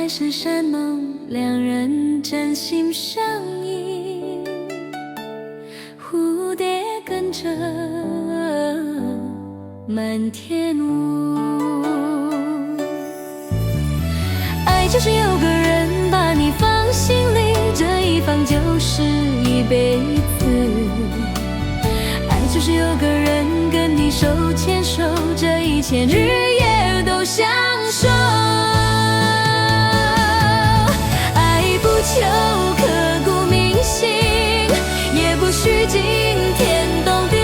是山盟，两人真心相依。蝴蝶跟着满天雾，爱就是有个人把你放心里，这一放就是一辈子。爱就是有个人跟你手牵手，这一切日夜都相守。爱不求刻骨铭心，也不需惊天动地，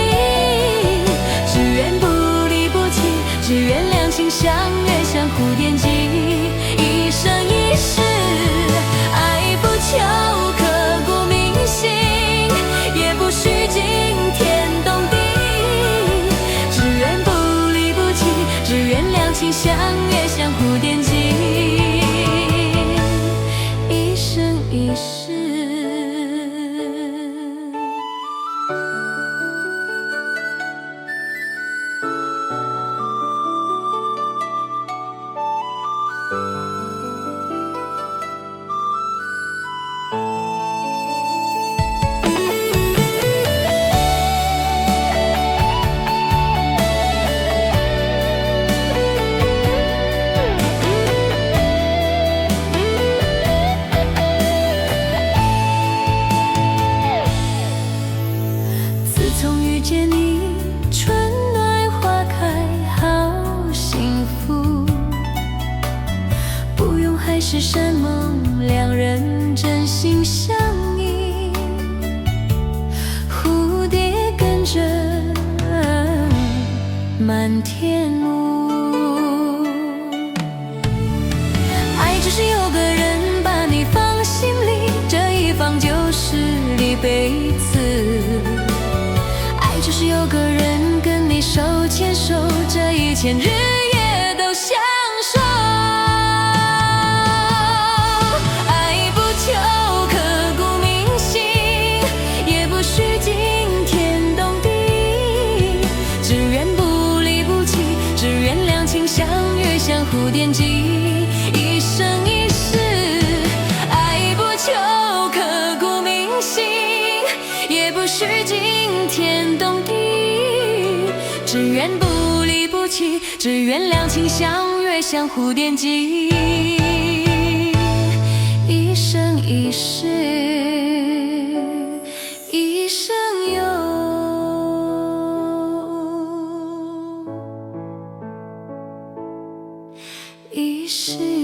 只愿不离不弃，只愿两情相悦，相互惦记，一生一世。爱不求刻骨铭心，也不需惊天动地，只愿不离不弃，只愿两情相悦，相互惦记，一生一世。从遇见你，春暖花开，好幸福。不用海誓山盟，两人真心相依。蝴蝶跟着满天雾，爱就是有个人把你放心里，这一放就是一辈子。就是有个人跟你手牵手，这一切日夜都相守。爱不求刻骨铭心，也不需惊天动地，只愿不离不弃，只愿两情相悦，相互惦记，一生一世。爱不求刻骨铭心，也不需惊天动地，只愿不离不弃，只愿两情相悦，相互惦记，一生一世，一生有一世。